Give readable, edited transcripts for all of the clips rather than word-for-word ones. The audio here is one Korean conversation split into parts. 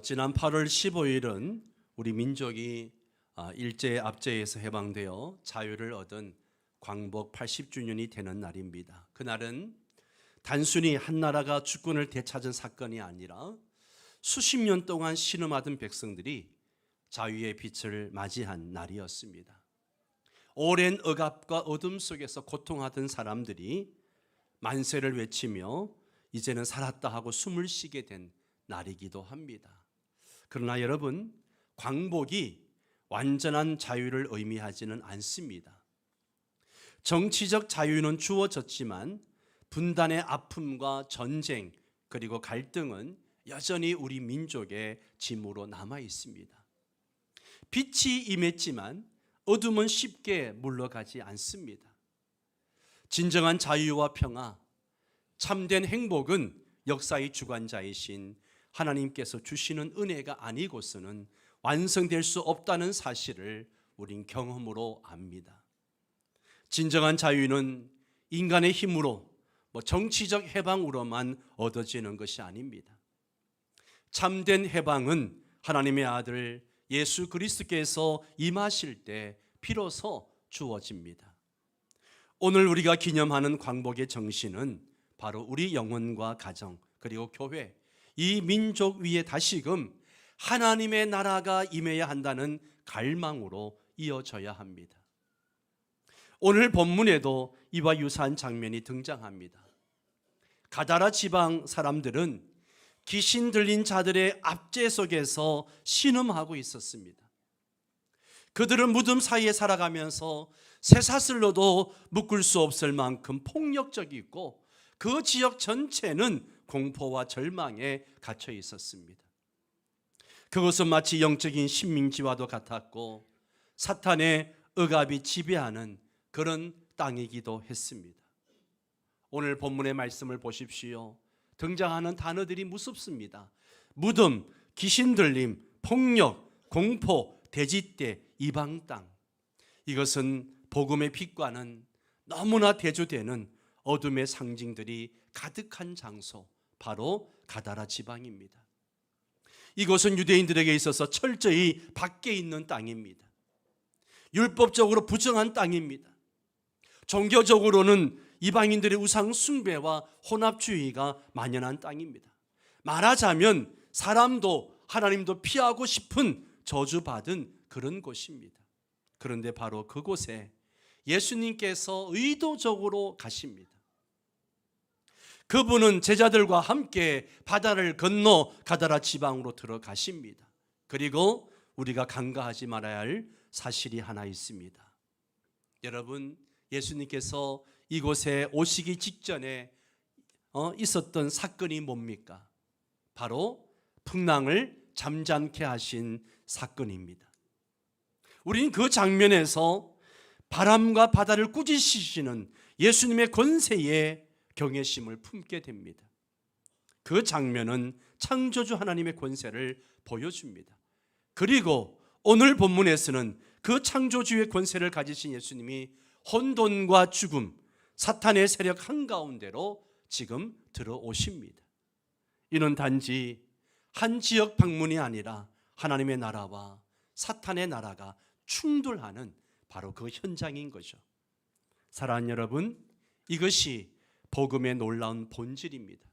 지난 8월 15일은 우리 민족이 일제 압제에서 해방되어 자유를 얻은 광복 80주년이 되는 날입니다. 그날은 단순히 한 나라가 주권을 되찾은 사건이 아니라 수십 년 동안 신음하던 백성들이 자유의 빛을 맞이한 날이었습니다. 오랜 억압과 어둠 속에서 고통하던 사람들이 만세를 외치며 이제는 살았다 하고 숨을 쉬게 된 날이기도 합니다. 그러나 여러분, 광복이 완전한 자유를 의미하지는 않습니다. 정치적 자유는 주어졌지만 분단의 아픔과 전쟁 그리고 갈등은 여전히 우리 민족의 짐으로 남아 있습니다. 빛이 임했지만 어둠은 쉽게 물러가지 않습니다. 진정한 자유와 평화, 참된 행복은 역사의 주관자이신 하나님께서 주시는 은혜가 아니고서는 완성될 수 없다는 사실을 우린 경험으로 압니다. 진정한 자유는 인간의 힘으로 정치적 해방으로만 얻어지는 것이 아닙니다. 참된 해방은 하나님의 아들 예수 그리스도께서 임하실 때 비로소 주어집니다. 오늘 우리가 기념하는 광복의 정신은 바로 우리 영혼과 가정 그리고 교회, 이 민족 위에 다시금 하나님의 나라가 임해야 한다는 갈망으로 이어져야 합니다. 오늘 본문에도 이와 유사한 장면이 등장합니다. 가다라 지방 사람들은 귀신 들린 자들의 압제 속에서 신음하고 있었습니다. 그들은 무덤 사이에 살아가면서 쇠사슬로도 묶을 수 없을 만큼 폭력적이고 그 지역 전체는 공포와 절망에 갇혀 있었습니다. 그것은 마치 영적인 식민지와도 같았고 사탄의 억압이 지배하는 그런 땅이기도 했습니다. 오늘 본문의 말씀을 보십시오. 등장하는 단어들이 무섭습니다. 무덤, 귀신 들림, 폭력, 공포, 돼지떼, 이방 땅. 이것은 복음의 빛과는 너무나 대조되는 어둠의 상징들이 가득한 장소, 바로 가다라 지방입니다. 이곳은 유대인들에게 있어서 철저히 밖에 있는 땅입니다. 율법적으로 부정한 땅입니다. 종교적으로는 이방인들의 우상 숭배와 혼합주의가 만연한 땅입니다. 말하자면 사람도 하나님도 피하고 싶은 저주받은 그런 곳입니다. 그런데 바로 그곳에 예수님께서 의도적으로 가십니다. 그분은 제자들과 함께 바다를 건너 가다라 지방으로 들어가십니다. 그리고 우리가 간과하지 말아야 할 사실이 하나 있습니다. 여러분, 예수님께서 이곳에 오시기 직전에 있었던 사건이 뭡니까? 바로 풍랑을 잠잠케 하신 사건입니다. 우리는 그 장면에서 바람과 바다를 꾸짖으시는 예수님의 권세에 경외심을 품게 됩니다. 그 장면은 창조주 하나님의 권세를 보여줍니다. 그리고 오늘 본문에서는 그 창조주의 권세를 가지신 예수님이 혼돈과 죽음, 사탄의 세력 한가운데로 지금 들어오십니다. 이는 단지 한 지역 방문이 아니라 하나님의 나라와 사탄의 나라가 충돌하는 바로 그 현장인 거죠. 사랑하는 여러분, 이것이 복음의 놀라운 본질입니다.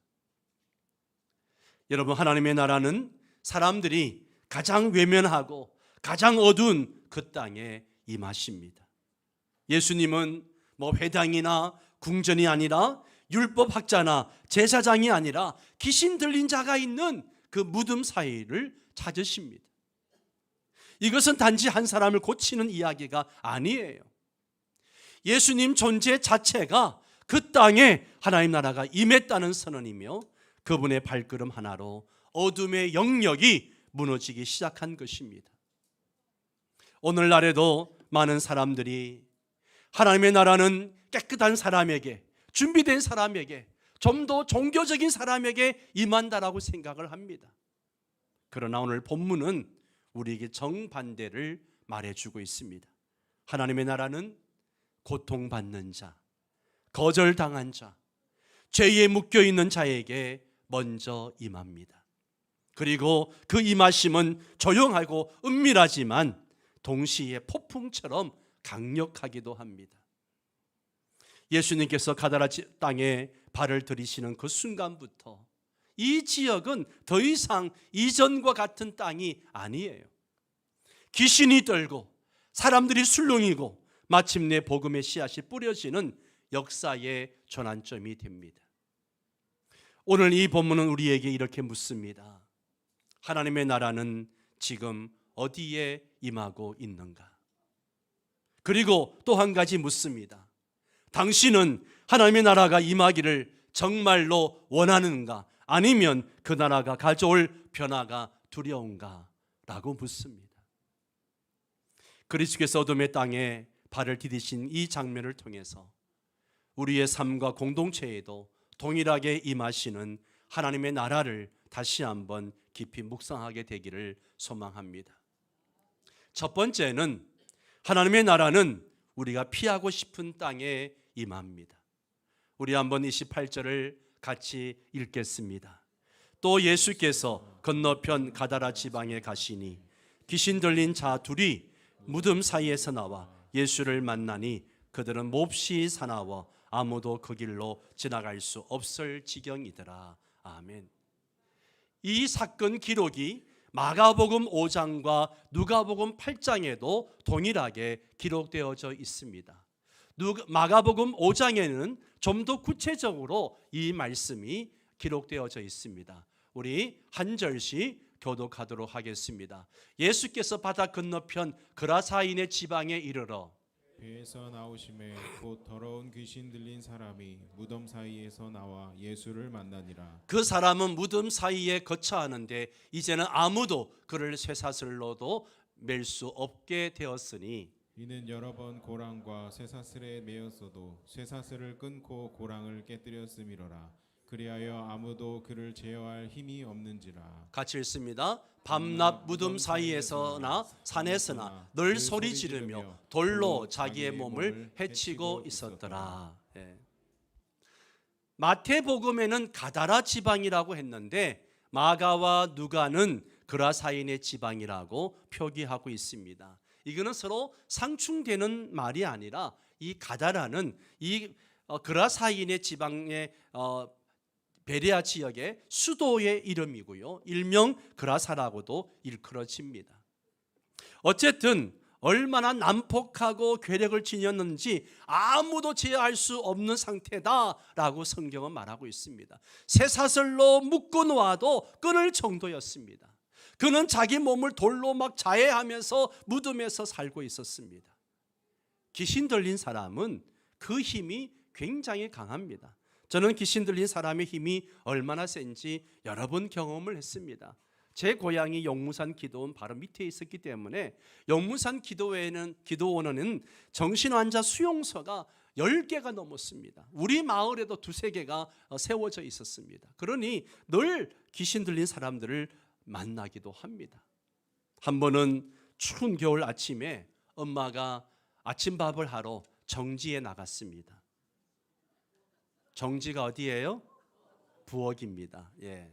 여러분, 하나님의 나라는 사람들이 가장 외면하고 가장 어두운 그 땅에 임하십니다. 예수님은 회당이나 궁전이 아니라 율법학자나 제사장이 아니라 귀신 들린 자가 있는 그 무덤 사이를 찾으십니다. 이것은 단지 한 사람을 고치는 이야기가 아니에요. 예수님 존재 자체가 그 땅에 하나님 나라가 임했다는 선언이며 그분의 발걸음 하나로 어둠의 영역이 무너지기 시작한 것입니다. 오늘날에도 많은 사람들이 하나님의 나라는 깨끗한 사람에게, 준비된 사람에게, 좀 더 종교적인 사람에게 임한다라고 생각을 합니다. 그러나 오늘 본문은 우리에게 정반대를 말해주고 있습니다. 하나님의 나라는 고통받는 자, 거절당한 자, 죄에 묶여있는 자에게 먼저 임합니다. 그리고 그 임하심은 조용하고 은밀하지만 동시에 폭풍처럼 강력하기도 합니다. 예수님께서 가다라 땅에 발을 들이시는 그 순간부터 이 지역은 더 이상 이전과 같은 땅이 아니에요. 귀신이 떨고 사람들이 술렁이고 마침내 복음의 씨앗이 뿌려지는 역사의 전환점이 됩니다. 오늘 이 본문은 우리에게 이렇게 묻습니다. 하나님의 나라는 지금 어디에 임하고 있는가? 그리고 또 한 가지 묻습니다. 당신은 하나님의 나라가 임하기를 정말로 원하는가? 아니면 그 나라가 가져올 변화가 두려운가? 라고 묻습니다. 그리스도께서 어둠의 땅에 발을 디디신 이 장면을 통해서 우리의 삶과 공동체에도 동일하게 임하시는 하나님의 나라를 다시 한번 깊이 묵상하게 되기를 소망합니다. 첫 번째는 하나님의 나라는 우리가 피하고 싶은 땅에 임합니다. 우리 한번 28절을 같이 읽겠습니다. 또 예수께서 건너편 가다라 지방에 가시니 귀신 들린 자 둘이 무덤 사이에서 나와 예수를 만나니 그들은 몹시 사나워 아무도 그 길로 지나갈 수 없을 지경이더라. 아멘. 이 사건 기록이 마가복음 5장과 누가복음 8장에도 동일하게 기록되어져 있습니다. 마가복음 5장에는 좀 더 구체적으로 이 말씀이 기록되어져 있습니다. 우리 한 절씩 교독하도록 하겠습니다. 예수께서 바다 건너편 그라사인의 지방에 이르러 배에서 나오심에 곧 더러운 귀신 들린 사람이 무덤 사이에서 나와 예수를 만나니라. 그 사람은 무덤 사이에 거처하는데 이제는 아무도 그를 쇠사슬로도 맬 수 없게 되었으니 이는 여러 번 고랑과 쇠사슬에 매였어도 쇠사슬을 끊고 고랑을 깨뜨렸음이로라. 그리하여 아무도 그를 제어할 힘이 없는지라. 같이 읽습니다. 밤낮 무덤 사이에서나 산에서나 늘 소리 지르며 돌로 자기의 몸을 해치고 있었더라. 예. 마태복음에는 가다라 지방이라고 했는데 마가와 누가는 그라사인의 지방이라고 표기하고 있습니다. 이거는 서로 상충되는 말이 아니라 이 가다라는 이 그라사인의 지방의 베레아 지역의 수도의 이름이고요. 일명 그라사라고도 일컬어집니다. 어쨌든 얼마나 난폭하고 괴력을 지녔는지 아무도 제어할 수 없는 상태다라고 성경은 말하고 있습니다. 쇠사슬로 묶어 놓아도 끊을 정도였습니다. 그는 자기 몸을 돌로 막 자해하면서 무덤에서 살고 있었습니다. 귀신 들린 사람은 그 힘이 굉장히 강합니다. 저는 귀신 들린 사람의 힘이 얼마나 센지 여러 번 경험을 했습니다. 제 고향이 용무산 기도원 바로 밑에 있었기 때문에 용무산 기도원에는 정신환자 수용소가 10개가 넘었습니다. 우리 마을에도 2-3개가 세워져 있었습니다. 그러니 늘 귀신 들린 사람들을 만나기도 합니다. 한 번은 추운 겨울 아침에 엄마가 아침밥을 하러 정지에 나갔습니다. 정지가 어디예요? 부엌입니다. 예.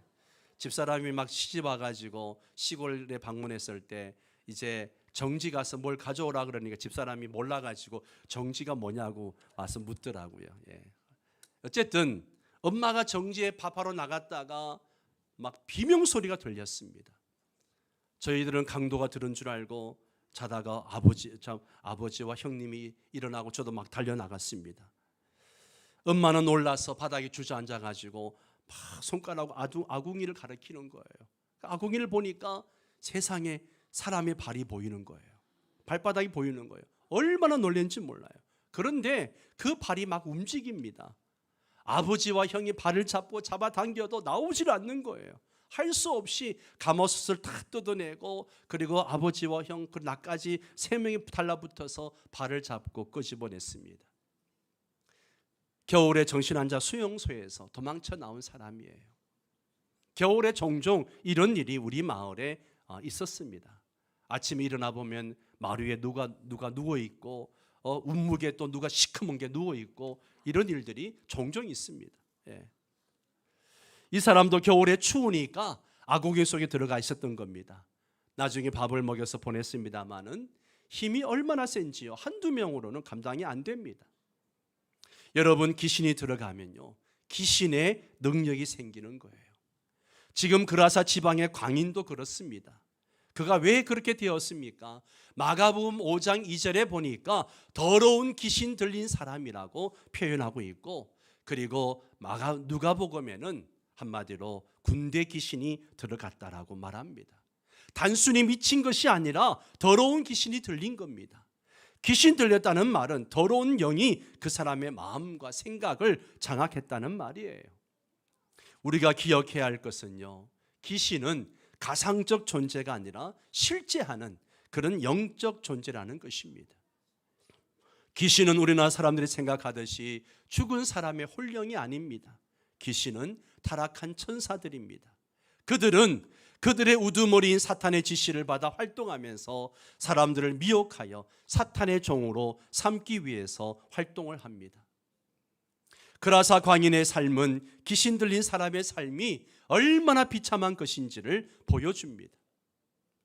집사람이 막 시집 와가지고 시골에 방문했을 때 이제 정지 가서 뭘 가져오라 그러니까 집사람이 몰라가지고 정지가 뭐냐고 와서 묻더라고요. 예. 어쨌든 엄마가 정지에 밥하러 나갔다가 막 비명 소리가 들렸습니다. 저희들은 강도가 들은 줄 알고 자다가 아버지와 형님이 일어나고 저도 막 달려나갔습니다. 엄마는 놀라서 바닥에 주저앉아가지고 막 손가락으로 아궁이를 가리키는 거예요. 아궁이를 보니까 세상에 사람의 발이 보이는 거예요. 발바닥이 보이는 거예요. 얼마나 놀랐는지 몰라요. 그런데 그 발이 막 움직입니다. 아버지와 형이 발을 잡아당겨도 나오질 않는 거예요. 할 수 없이 가마솥을 다 뜯어내고 그리고 아버지와 형 그 나까지 3명이 달라붙어서 발을 잡고 끄집어냈습니다. 겨울에 정신환자 수용소에서 도망쳐 나온 사람이에요. 겨울에 종종 이런 일이 우리 마을에 있었습니다. 아침에 일어나 보면 마루 위에 누가 누워 있고 운묵에 또 누가 시커먼 게 누워 있고 이런 일들이 종종 있습니다. 예. 이 사람도 겨울에 추우니까 아구개 속에 들어가 있었던 겁니다. 나중에 밥을 먹여서 보냈습니다마는 힘이 얼마나 센지요. 한두 명으로는 감당이 안 됩니다. 여러분, 귀신이 들어가면요, 귀신의 능력이 생기는 거예요. 지금 그라사 지방의 광인도 그렇습니다. 그가 왜 그렇게 되었습니까? 마가복음 5장 2절에 보니까 더러운 귀신 들린 사람이라고 표현하고 있고, 그리고 누가복음에는 한마디로 군대 귀신이 들어갔다라고 말합니다. 단순히 미친 것이 아니라 더러운 귀신이 들린 겁니다. 귀신 들렸다는 말은 더러운 영이 그 사람의 마음과 생각을 장악했다는 말이에요. 우리가 기억해야 할 것은요, 귀신은 가상적 존재가 아니라 실제하는 그런 영적 존재라는 것입니다. 귀신은 우리나라 사람들이 생각하듯이 죽은 사람의 혼령이 아닙니다. 귀신은 타락한 천사들입니다. 그들은 그들의 우두머리인 사탄의 지시를 받아 활동하면서 사람들을 미혹하여 사탄의 종으로 삼기 위해서 활동을 합니다. 그라사 광인의 삶은 귀신 들린 사람의 삶이 얼마나 비참한 것인지를 보여줍니다.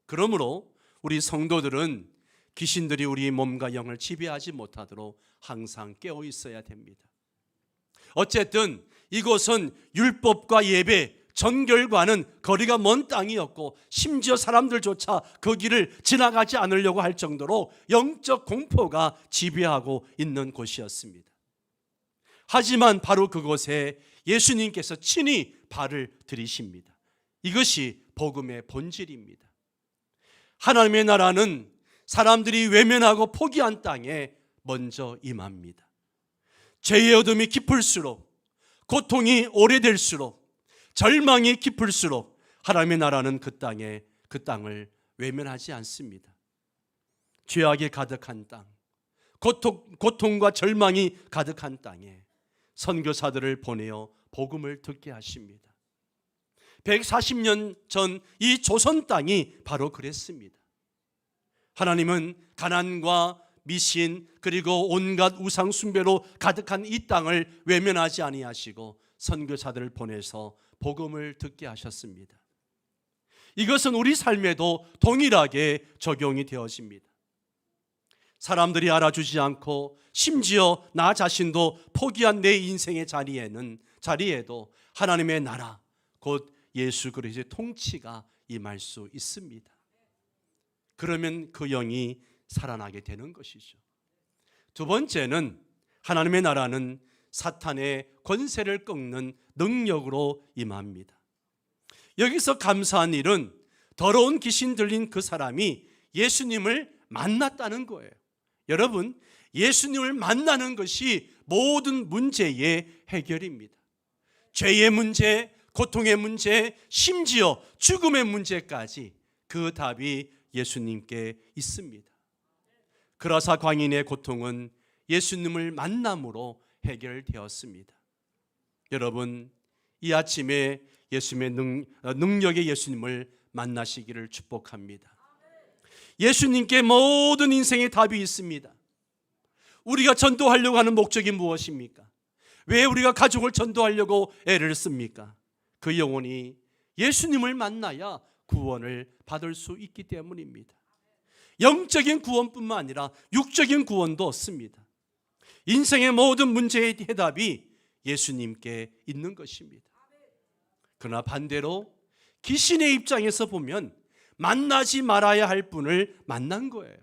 그러므로 우리 성도들은 귀신들이 우리 몸과 영을 지배하지 못하도록 항상 깨어 있어야 됩니다. 어쨌든 이곳은 율법과 예배, 정결과는 거리가 먼 땅이었고, 심지어 사람들조차 그 길을 지나가지 않으려고 할 정도로 영적 공포가 지배하고 있는 곳이었습니다. 하지만 바로 그곳에 예수님께서 친히 발을 들이십니다. 이것이 복음의 본질입니다. 하나님의 나라는 사람들이 외면하고 포기한 땅에 먼저 임합니다. 죄의 어둠이 깊을수록, 고통이 오래될수록, 절망이 깊을수록 하나님의 나라는 그 땅을 외면하지 않습니다. 죄악이 가득한 땅, 고통과 절망이 가득한 땅에 선교사들을 보내어 복음을 듣게 하십니다. 140년 전 이 조선 땅이 바로 그랬습니다. 하나님은 가난과 미신 그리고 온갖 우상 숭배로 가득한 이 땅을 외면하지 아니하시고 선교사들을 보내서 복음을 듣게 하셨습니다. 이것은 우리 삶에도 동일하게 적용이 되어집니다. 사람들이 알아주지 않고 심지어 나 자신도 포기한 내 인생의 자리에도 하나님의 나라, 곧 예수 그리스도의 통치가 임할 수 있습니다. 그러면 그 영이 살아나게 되는 것이죠. 두 번째는 하나님의 나라는 사탄의 권세를 꺾는 능력으로 임합니다. 여기서 감사한 일은 더러운 귀신 들린 그 사람이 예수님을 만났다는 거예요. 여러분, 예수님을 만나는 것이 모든 문제의 해결입니다. 죄의 문제, 고통의 문제, 심지어 죽음의 문제까지 그 답이 예수님께 있습니다. 그라사 광인의 고통은 예수님을 만남으로 해결되었습니다. 여러분, 이 아침에 예수님의 능력의 예수님을 만나시기를 축복합니다. 예수님께 모든 인생의 답이 있습니다. 우리가 전도하려고 하는 목적이 무엇입니까? 왜 우리가 가족을 전도하려고 애를 씁니까? 그 영혼이 예수님을 만나야 구원을 받을 수 있기 때문입니다. 영적인 구원뿐만 아니라 육적인 구원도 얻습니다. 인생의 모든 문제의 해답이 예수님께 있는 것입니다. 그러나 반대로 귀신의 입장에서 보면 만나지 말아야 할 분을 만난 거예요.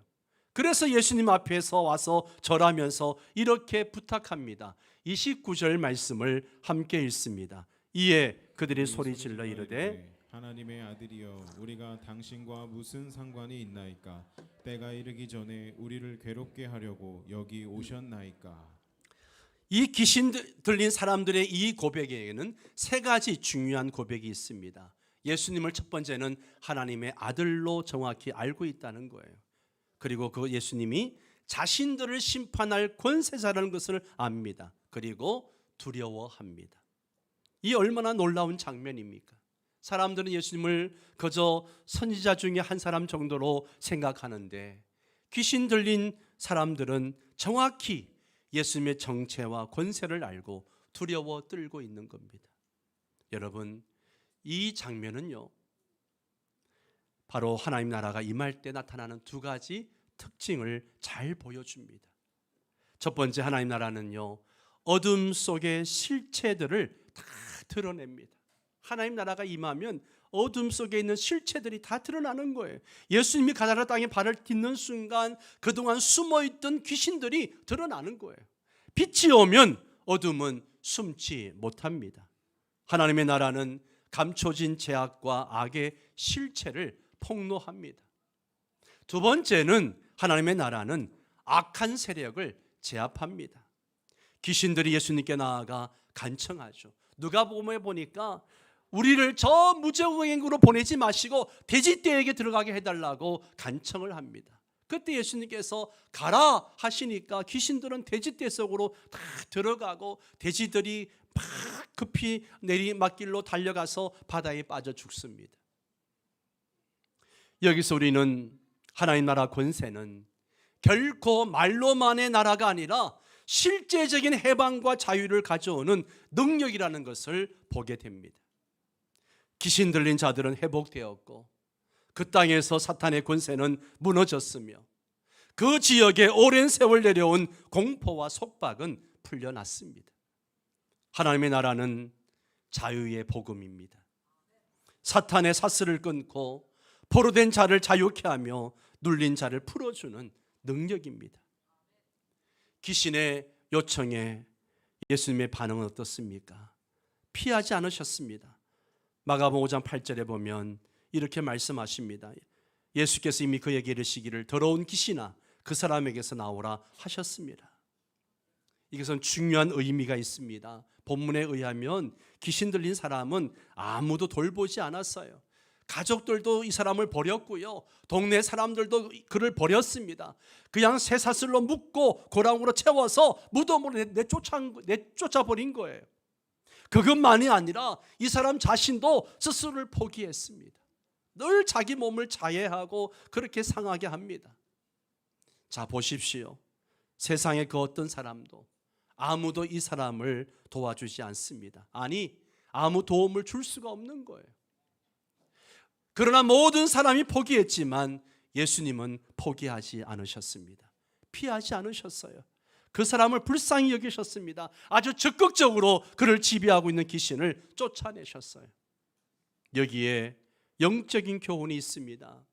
그래서 예수님 앞에서 와서 절하면서 이렇게 부탁합니다. 29절 말씀을 함께 읽습니다. 이에 그들이 소리질러 이르되 하나님의 아들이여 우리가 당신과 무슨 상관이 있나이까? 때가 이르기 전에 우리를 괴롭게 하려고 여기 오셨나이까? 이 귀신 들린 사람들의 이 고백에는 세 가지 중요한 고백이 있습니다. 예수님을 첫 번째는 하나님의 아들로 정확히 알고 있다는 거예요. 그리고 그 예수님이 자신들을 심판할 권세자라는 것을 압니다. 그리고 두려워합니다. 이 얼마나 놀라운 장면입니까? 사람들은 예수님을 그저 선지자 중에 한 사람 정도로 생각하는데 귀신 들린 사람들은 정확히 예수님의 정체와 권세를 알고 두려워 떨고 있는 겁니다. 여러분, 이 장면은요, 바로 하나님 나라가 임할 때 나타나는 두 가지 특징을 잘 보여줍니다. 첫 번째, 하나님 나라는요, 어둠 속의 실체들을 다 드러냅니다. 하나님 나라가 임하면 어둠 속에 있는 실체들이 다 드러나는 거예요. 예수님이 가나안 땅에 발을 딛는 순간 그동안 숨어있던 귀신들이 드러나는 거예요. 빛이 오면 어둠은 숨지 못합니다. 하나님의 나라는 감춰진 죄악과 악의 실체를 폭로합니다. 두 번째는 하나님의 나라는 악한 세력을 제압합니다. 귀신들이 예수님께 나아가 간청하죠. 누가복음에 보니까 우리를 저 무저행으로 보내지 마시고 돼지떼에게 들어가게 해달라고 간청을 합니다. 그때 예수님께서 가라 하시니까 귀신들은 돼지떼 속으로 다 들어가고 돼지들이 막 급히 내리막길로 달려가서 바다에 빠져 죽습니다. 여기서 우리는 하나님 나라 권세는 결코 말로만의 나라가 아니라 실제적인 해방과 자유를 가져오는 능력이라는 것을 보게 됩니다. 귀신 들린 자들은 회복되었고 그 땅에서 사탄의 권세는 무너졌으며 그 지역에 오랜 세월 내려온 공포와 속박은 풀려났습니다. 하나님의 나라는 자유의 복음입니다. 사탄의 사슬을 끊고 포로된 자를 자유케 하며 눌린 자를 풀어주는 능력입니다. 귀신의 요청에 예수님의 반응은 어떻습니까? 피하지 않으셨습니다. 마가복음 5장 8절에 보면 이렇게 말씀하십니다. 예수께서 이미 그에게 이르시기를 더러운 귀신아 그 사람에게서 나오라 하셨습니다. 이것은 중요한 의미가 있습니다. 본문에 의하면 귀신 들린 사람은 아무도 돌보지 않았어요. 가족들도 이 사람을 버렸고요, 동네 사람들도 그를 버렸습니다. 그냥 쇠사슬로 묶고 고랑으로 채워서 무덤으로 내쫓아버린 거예요. 그것만이 아니라 이 사람 자신도 스스로를 포기했습니다. 늘 자기 몸을 자해하고 그렇게 상하게 합니다. 자, 보십시오. 세상의 그 어떤 사람도 아무도 이 사람을 도와주지 않습니다. 아니, 아무 도움을 줄 수가 없는 거예요. 그러나 모든 사람이 포기했지만 예수님은 포기하지 않으셨습니다. 피하지 않으셨어요. 그 사람을 불쌍히 여기셨습니다. 아주 적극적으로 그를 지배하고 있는 귀신을 쫓아내셨어요. 여기에 영적인 교훈이 있습니다.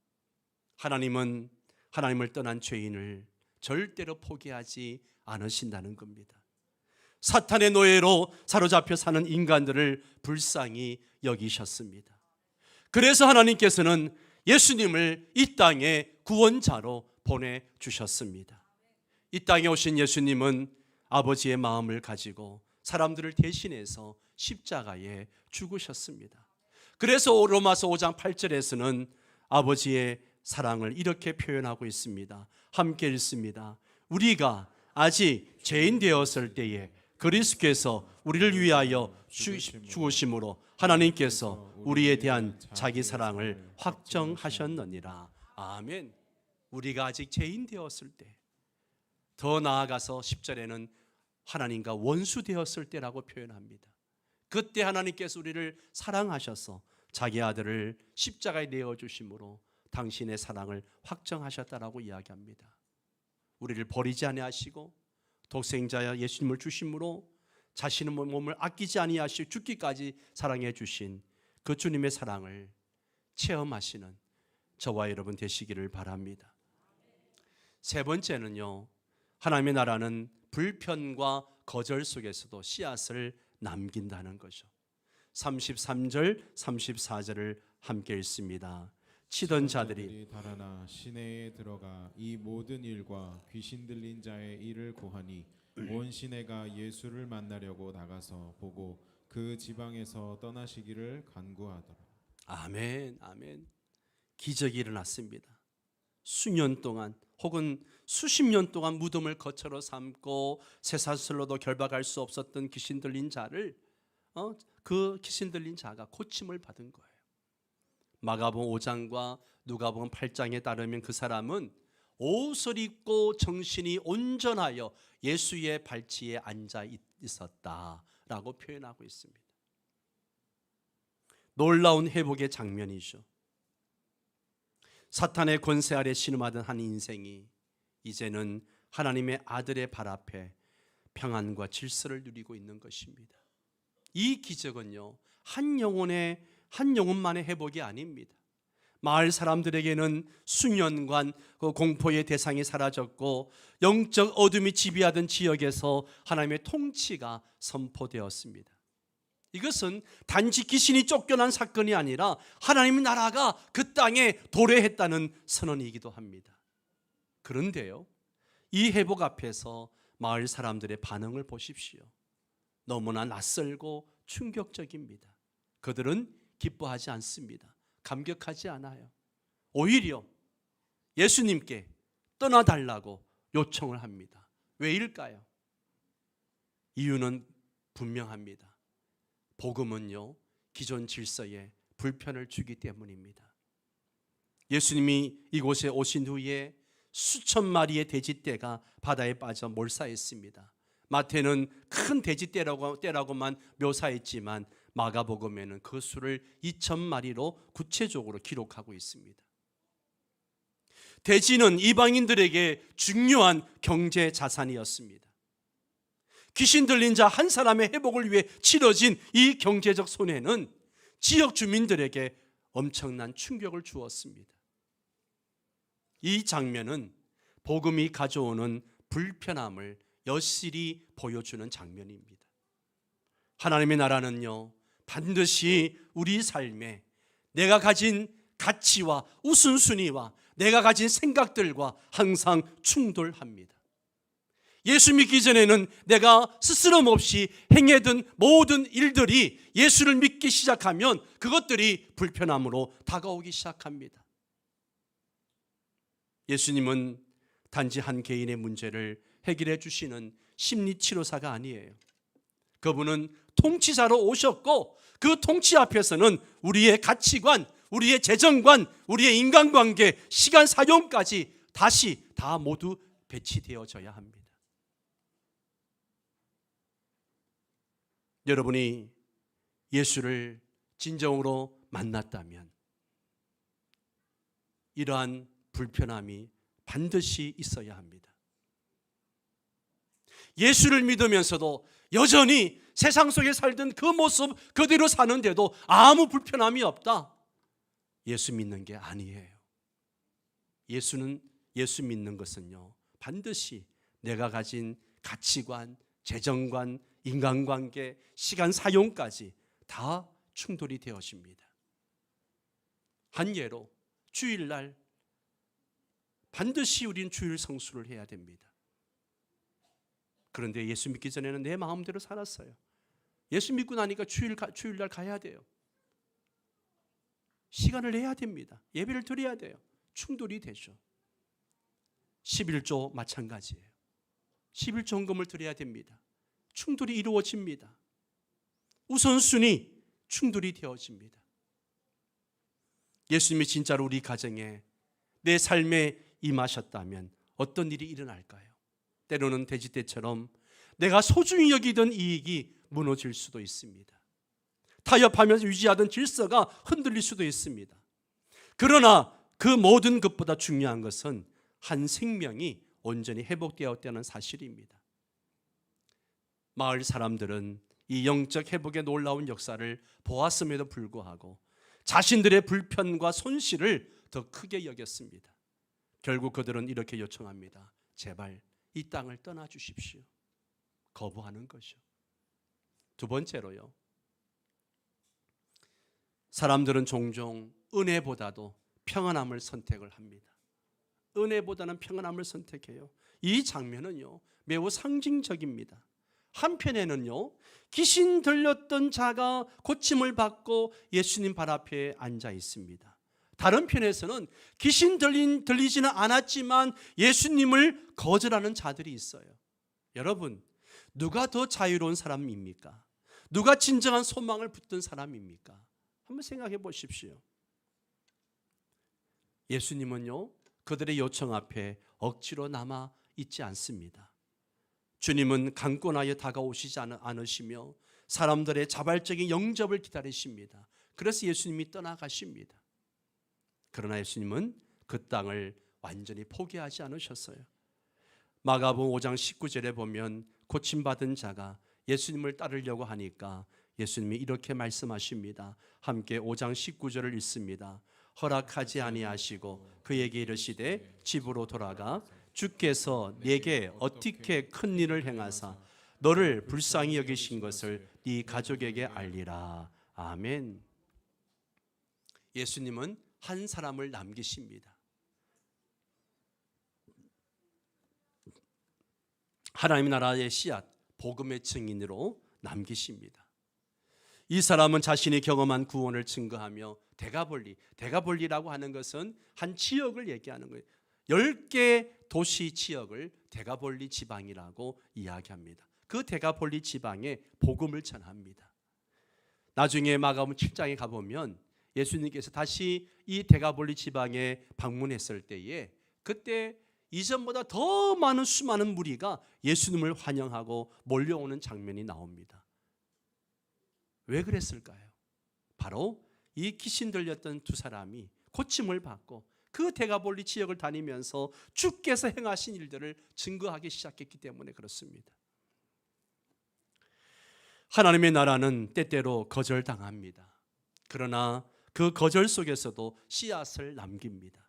하나님은 하나님을 떠난 죄인을 절대로 포기하지 않으신다는 겁니다. 사탄의 노예로 사로잡혀 사는 인간들을 불쌍히 여기셨습니다. 그래서 하나님께서는 예수님을 이 땅에 구원자로 보내주셨습니다. 이 땅에 오신 예수님은 아버지의 마음을 가지고 사람들을 대신해서 십자가에 죽으셨습니다. 그래서 로마서 5장 8절에서는 아버지의 사랑을 이렇게 표현하고 있습니다. 함께 읽습니다. 우리가 아직 죄인 되었을 때에 그리스도께서 우리를 위하여 죽으심으로 하나님께서 우리에 대한 자기 사랑을 확정하셨느니라. 아멘. 우리가 아직 죄인 되었을 때, 더 나아가서 10절에는 하나님과 원수 되었을 때라고 표현합니다. 그때 하나님께서 우리를 사랑하셔서 자기 아들을 십자가에 내어주심으로 당신의 사랑을 확정하셨다라고 이야기합니다. 우리를 버리지 아니하시고 독생자 예수님을 주심으로 자신의 몸을 아끼지 아니하시고 죽기까지 사랑해 주신 그 주님의 사랑을 체험하시는 저와 여러분 되시기를 바랍니다. 세 번째는요, 하나님의 나라는 불편과 거절 속에서도 씨앗을 남긴다는 거죠. 33절, 34절을 함께 읽습니다. 치던 자들이 달아나 시내에 들어가 이 모든 일과 귀신 들린 자의 일을 고하니 온 시내가 예수를 만나려고 나가서 보고 그 지방에서 떠나시기를 간구하더라. 아멘, 아멘. 기적이 일어났습니다. 수년 동안 혹은 수십 년 동안 무덤을 거처로 삼고 쇠사슬로도 결박할 수 없었던 귀신 들린 자를 그 귀신 들린 자가 고침을 받은 거예요. 마가복음 5장과 누가복음 8장에 따르면 그 사람은 옷을 입고 정신이 온전하여 예수의 발치에 앉아 있었다라고 표현하고 있습니다. 놀라운 회복의 장면이죠. 사탄의 권세 아래 신음하던 한 인생이 이제는 하나님의 아들의 발 앞에 평안과 질서를 누리고 있는 것입니다. 이 기적은요, 한 영혼만의 회복이 아닙니다. 마을 사람들에게는 수년간 그 공포의 대상이 사라졌고 영적 어둠이 지배하던 지역에서 하나님의 통치가 선포되었습니다. 이것은 단지 귀신이 쫓겨난 사건이 아니라 하나님의 나라가 그 땅에 도래했다는 선언이기도 합니다. 그런데요, 이 회복 앞에서 마을 사람들의 반응을 보십시오. 너무나 낯설고 충격적입니다. 그들은 기뻐하지 않습니다. 감격하지 않아요. 오히려 예수님께 떠나달라고 요청을 합니다. 왜일까요? 이유는 분명합니다. 복음은요, 기존 질서에 불편을 주기 때문입니다. 예수님이 이곳에 오신 후에 수천 마리의 돼지떼가 바다에 빠져 몰사했습니다. 마태는 큰 돼지떼라고만 묘사했지만 마가복음에는 그 수를 2,000마리로 구체적으로 기록하고 있습니다. 돼지는 이방인들에게 중요한 경제 자산이었습니다. 귀신 들린 자 한 사람의 회복을 위해 치러진 이 경제적 손해는 지역 주민들에게 엄청난 충격을 주었습니다. 이 장면은 복음이 가져오는 불편함을 여실히 보여주는 장면입니다. 하나님의 나라는요, 반드시 우리 삶에 내가 가진 가치와 우선순위와 내가 가진 생각들과 항상 충돌합니다. 예수 믿기 전에는 내가 스스럼 없이 행해던 모든 일들이 예수를 믿기 시작하면 그것들이 불편함으로 다가오기 시작합니다. 예수님은 단지 한 개인의 문제를 해결해 주시는 심리치료사가 아니에요. 그분은 통치자로 오셨고 그 통치 앞에서는 우리의 가치관, 우리의 재정관, 우리의 인간관계, 시간 사용까지 다시 다 모두 배치되어져야 합니다. 여러분이 예수를 진정으로 만났다면 이러한 불편함이 반드시 있어야 합니다. 예수를 믿으면서도 여전히 세상 속에 살던 그 모습 그대로 사는데도 아무 불편함이 없다. 예수 믿는 게 아니에요. 예수 믿는 것은요, 반드시 내가 가진 가치관, 재정관, 인간관계, 시간 사용까지 다 충돌이 되어집니다. 한 예로 주일날 반드시 우린 주일 성수를 해야 됩니다. 그런데 예수 믿기 전에는 내 마음대로 살았어요. 예수 믿고 나니까 주일날 가야 돼요. 시간을 내야 됩니다. 예배를 드려야 돼요. 충돌이 되죠. 11조 마찬가지예요. 11조 헌금을 드려야 됩니다. 충돌이 이루어집니다. 우선순위 충돌이 되어집니다. 예수님이 진짜로 우리 가정에 내 삶에 임하셨다면 어떤 일이 일어날까요? 때로는 돼지떼처럼 내가 소중히 여기던 이익이 무너질 수도 있습니다. 타협하면서 유지하던 질서가 흔들릴 수도 있습니다. 그러나 그 모든 것보다 중요한 것은 한 생명이 온전히 회복되었다는 사실입니다. 마을 사람들은 이 영적 회복의 놀라운 역사를 보았음에도 불구하고 자신들의 불편과 손실을 더 크게 여겼습니다. 결국 그들은 이렇게 요청합니다. 제발 이 땅을 떠나 주십시오. 거부하는 것이요. 두 번째로요, 사람들은 종종 은혜보다도 평안함을 선택을 합니다. 은혜보다는 평안함을 선택해요. 이 장면은요, 매우 상징적입니다. 한편에는요, 귀신 들렸던 자가 고침을 받고 예수님 발 앞에 앉아 있습니다. 다른 편에서는 귀신 들리지는 않았지만 예수님을 거절하는 자들이 있어요. 여러분, 누가 더 자유로운 사람입니까? 누가 진정한 소망을 붙든 사람입니까? 한번 생각해 보십시오. 예수님은요, 그들의 요청 앞에 억지로 남아 있지 않습니다. 주님은 강권하여 다가오시지 않으시며 사람들의 자발적인 영접을 기다리십니다. 그래서 예수님이 떠나가십니다. 그러나 예수님은 그 땅을 완전히 포기하지 않으셨어요. 마가복음 5장 19절에 보면 고침받은 자가 예수님을 따르려고 하니까 예수님이 이렇게 말씀하십니다. 함께 5장 19절을 읽습니다. 허락하지 아니하시고 그에게 이르시되 집으로 돌아가 주께서 네게 어떻게 큰 일을 행하사 너를 불쌍히 여기신 것을 네 가족에게 알리라. 아멘. 예수님은 한 사람을 남기십니다. 하나님의 나라의 씨앗, 복음의 증인으로 남기십니다. 이 사람은 자신이 경험한 구원을 증거하며 대가볼리라고 하는 것은 한 지역을 얘기하는 거예요. 10개 도시 지역을 대가볼리 지방이라고 이야기합니다. 그 대가볼리 지방에 복음을 전합니다. 나중에 마가복음 7장에 가보면 예수님께서 다시 이 대가볼리 지방에 방문했을 때에 그때 이전보다 더 많은 수많은 무리가 예수님을 환영하고 몰려오는 장면이 나옵니다. 왜 그랬을까요? 바로 이 귀신 들렸던 두 사람이 고침을 받고 그 대가볼리 지역을 다니면서 주께서 행하신 일들을 증거하기 시작했기 때문에 그렇습니다. 하나님의 나라는 때때로 거절당합니다. 그러나 그 거절 속에서도 씨앗을 남깁니다.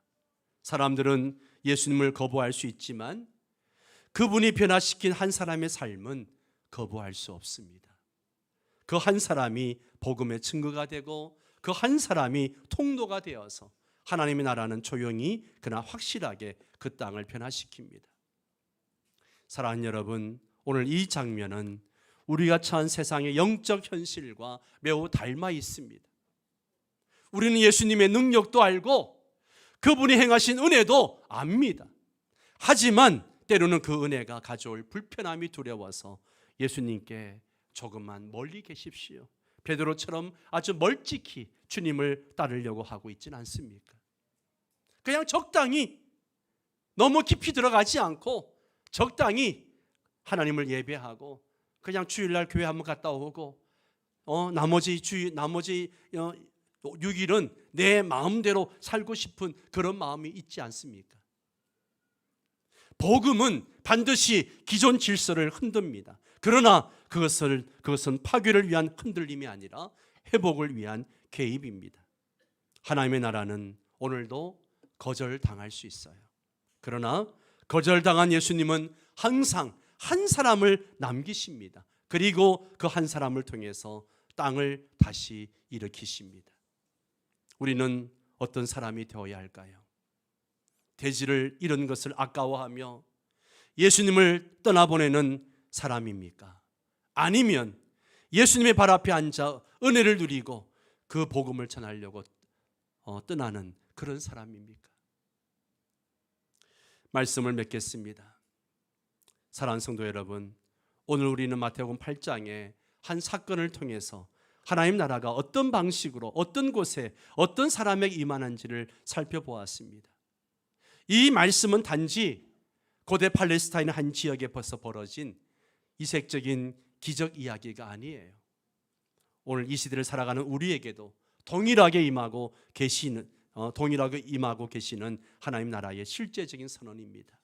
사람들은 예수님을 거부할 수 있지만 그분이 변화시킨 한 사람의 삶은 거부할 수 없습니다. 그 한 사람이 복음의 증거가 되고 그 한 사람이 통로가 되어서 하나님의 나라는 조용히 그러나 확실하게 그 땅을 변화시킵니다. 사랑하는 여러분, 오늘 이 장면은 우리가 처한 세상의 영적 현실과 매우 닮아 있습니다. 우리는 예수님의 능력도 알고 그분이 행하신 은혜도 압니다. 하지만 때로는 그 은혜가 가져올 불편함이 두려워서 예수님께 조금만 멀리 계십시오. 베드로처럼 아주 멀찍이 주님을 따르려고 하고 있지는 않습니까? 그냥 적당히 너무 깊이 들어가지 않고 적당히 하나님을 예배하고 그냥 주일날 교회 한번 갔다 오고 나머지 6일은 내 마음대로 살고 싶은 그런 마음이 있지 않습니까? 복음은 반드시 기존 질서를 흔듭니다. 그러나 그것은 파괴를 위한 흔들림이 아니라 회복을 위한 개입입니다. 하나님의 나라는 오늘도 거절당할 수 있어요. 그러나 거절당한 예수님은 항상 한 사람을 남기십니다. 그리고 그 한 사람을 통해서 땅을 다시 일으키십니다. 우리는 어떤 사람이 되어야 할까요? 대지를 잃은 것을 아까워하며 예수님을 떠나보내는 사람입니까? 아니면 예수님의 발 앞에 앉아 은혜를 누리고 그 복음을 전하려고 떠나는 그런 사람입니까? 말씀을 맺겠습니다. 사랑하는 성도 여러분, 오늘 우리는 마태복음 8장에 한 사건을 통해서 하나님 나라가 어떤 방식으로 어떤 곳에 어떤 사람에게 임하는지를 살펴보았습니다. 이 말씀은 단지 고대 팔레스타인 한 지역에 벌써 벌어진 이색적인 기적 이야기가 아니에요. 오늘 이 시대를 살아가는 우리에게도 동일하게 임하고 계시는 하나님 나라의 실제적인 선언입니다.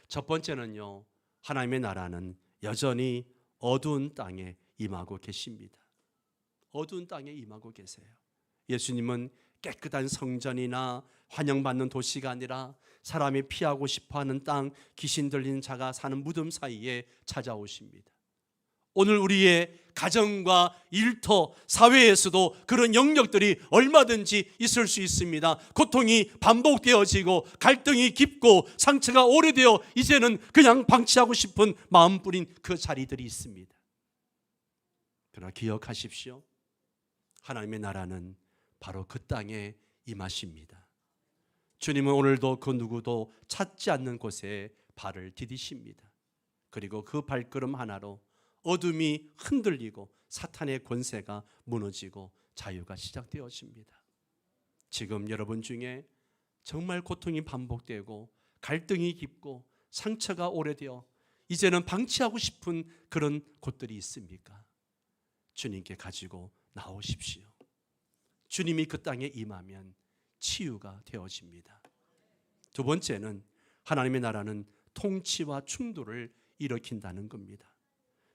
첫 번째는요, 하나님의 나라는 여전히 어두운 땅에 임하고 계십니다. 어두운 땅에 임하고 계세요. 예수님은 깨끗한 성전이나 환영받는 도시가 아니라 사람이 피하고 싶어하는 땅, 귀신 들린 자가 사는 무덤 사이에 찾아오십니다. 오늘 우리의 가정과 일터, 사회에서도 그런 영역들이 얼마든지 있을 수 있습니다. 고통이 반복되어지고 갈등이 깊고 상처가 오래되어 이제는 그냥 방치하고 싶은 마음뿐인 그 자리들이 있습니다. 그러나 기억하십시오. 하나님의 나라는 바로 그 땅에 임하십니다. 주님은 오늘도 그 누구도 찾지 않는 곳에 발을 디디십니다. 그리고 그 발걸음 하나로 어둠이 흔들리고 사탄의 권세가 무너지고 자유가 시작되어집니다. 지금 여러분 중에 정말 고통이 반복되고 갈등이 깊고 상처가 오래되어 이제는 방치하고 싶은 그런 곳들이 있습니까? 주님께 가지고 나오십시오. 주님이 그 땅에 임하면 치유가 되어집니다. 두 번째는 하나님의 나라는 통치와 충돌을 일으킨다는 겁니다.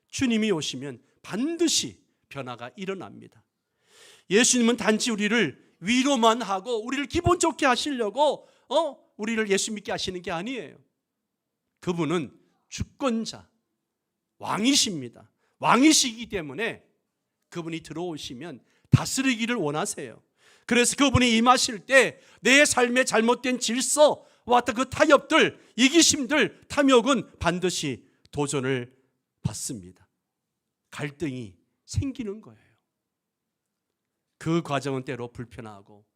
주님이 오시면 반드시 변화가 일어납니다. 예수님은 단지 우리를 위로만 하고 우리를 기분 좋게 하시려고 우리를 예수 믿게 하시는 게 아니에요. 그분은 주권자, 왕이십니다. 왕이시기 때문에 그분이 들어오시면 다스리기를 원하세요. 그래서 그분이 임하실 때 내 삶의 잘못된 질서와 어떤 그 타협들, 이기심들, 탐욕은 반드시 도전을 받습니다. 갈등이 생기는 거예요. 그 과정은 때로 불편하고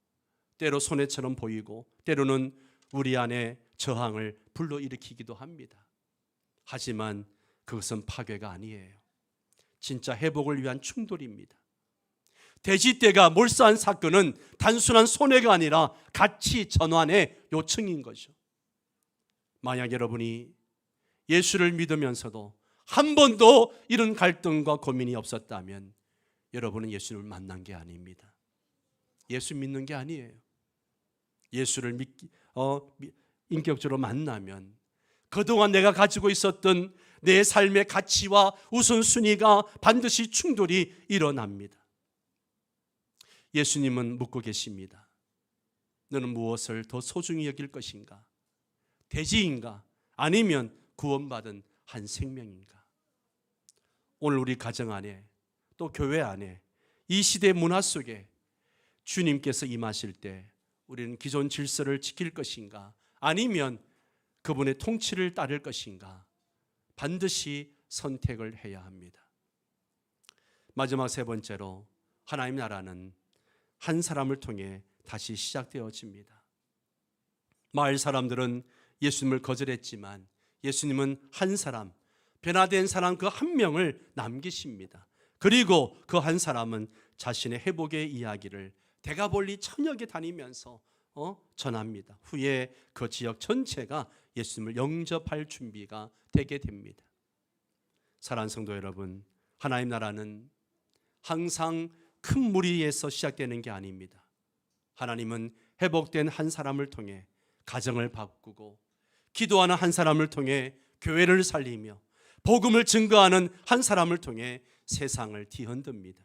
때로 손해처럼 보이고 때로는 우리 안에 저항을 불러일으키기도 합니다. 하지만 그것은 파괴가 아니에요. 진짜 회복을 위한 충돌입니다. 돼지떼가 몰수한 사건은 단순한 손해가 아니라 가치 전환의 요청인 거죠. 만약 여러분이 예수를 믿으면서도 한 번도 이런 갈등과 고민이 없었다면 여러분은 예수를 만난 게 아닙니다. 예수 믿는 게 아니에요. 예수를 인격적으로 만나면 그동안 내가 가지고 있었던 내 삶의 가치와 우선순위가 반드시 충돌이 일어납니다. 예수님은 묻고 계십니다. 너는 무엇을 더 소중히 여길 것인가? 돼지인가? 아니면 구원받은 한 생명인가? 오늘 우리 가정 안에 또 교회 안에 이 시대 문화 속에 주님께서 임하실 때 우리는 기존 질서를 지킬 것인가? 아니면 그분의 통치를 따를 것인가? 반드시 선택을 해야 합니다. 마지막 세 번째로 하나님 나라는 한 사람을 통해 다시 시작되어집니다. 마을 사람들은 예수님을 거절했지만 예수님은 한 사람, 변화된 사람 그 한 명을 남기십니다. 그리고 그 한 사람은 자신의 회복의 이야기를 데가볼리 천역에 다니면서 전합니다. 후에 그 지역 전체가 예수님을 영접할 준비가 되게 됩니다. 사랑하는 성도 여러분, 하나님 나라는 항상 큰 무리에서 시작되는 게 아닙니다. 하나님은 회복된 한 사람을 통해 가정을 바꾸고 기도하는 한 사람을 통해 교회를 살리며 복음을 증거하는 한 사람을 통해 세상을 뒤흔듭니다.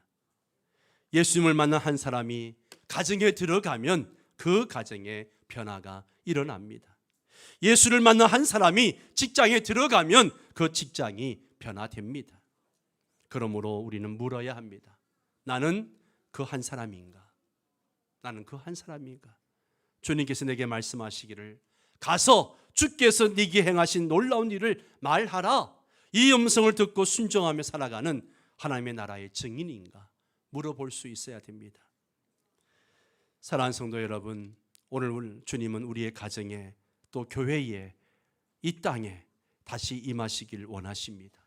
예수님을 만난 한 사람이 가정에 들어가면 그 가정에 변화가 일어납니다. 예수를 만난 한 사람이 직장에 들어가면 그 직장이 변화됩니다. 그러므로 우리는 물어야 합니다. 나는 그 한 사람인가? 나는 그 한 사람인가? 주님께서 내게 말씀하시기를 가서 주께서 네게 행하신 놀라운 일을 말하라. 이 음성을 듣고 순종하며 살아가는 하나님의 나라의 증인인가? 물어볼 수 있어야 됩니다. 사랑하는 성도 여러분, 오늘 주님은 우리의 가정에 또 교회에 이 땅에 다시 임하시길 원하십니다.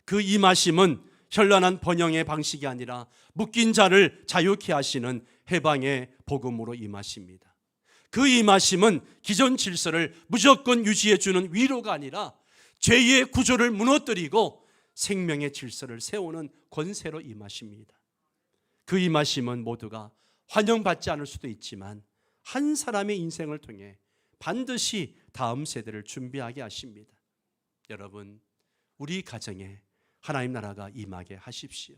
그 임하심은 현란한 번영의 방식이 아니라 묶인 자를 자유케 하시는 해방의 복음으로 임하십니다. 그 임하심은 기존 질서를 무조건 유지해 주는 위로가 아니라 죄의 구조를 무너뜨리고 생명의 질서를 세우는 권세로 임하십니다. 그 임하심은 모두가 환영받지 않을 수도 있지만 한 사람의 인생을 통해 반드시 다음 세대를 준비하게 하십니다. 여러분, 우리 가정에 하나님 나라가 임하게 하십시오.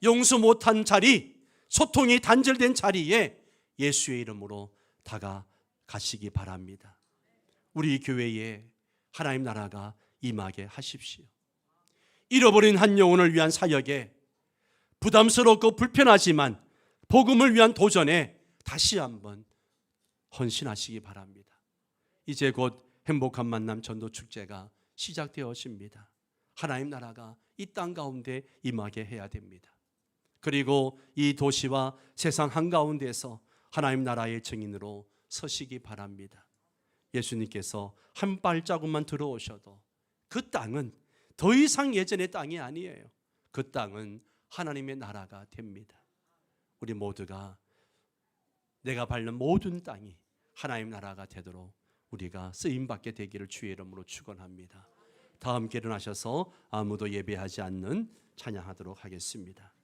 용서 못한 자리, 소통이 단절된 자리에 예수의 이름으로 다가가시기 바랍니다. 우리 교회에 하나님 나라가 임하게 하십시오. 잃어버린 한 영혼을 위한 사역에 부담스럽고 불편하지만 복음을 위한 도전에 다시 한번 헌신하시기 바랍니다. 이제 곧 행복한 만남 전도 축제가 시작되어집니다. 하나님 나라가 이 땅 가운데 임하게 해야 됩니다. 그리고 이 도시와 세상 한가운데서 하나님 나라의 증인으로 서시기 바랍니다. 예수님께서 한 발자국만 들어오셔도 그 땅은 더 이상 예전의 땅이 아니에요. 그 땅은 하나님의 나라가 됩니다. 우리 모두가 내가 밟는 모든 땅이 하나님 나라가 되도록 우리가 쓰임받게 되기를 주의 이름으로 축원합니다. 다 함께 일어나셔서 아무도 예배하지 않는 찬양하도록 하겠습니다.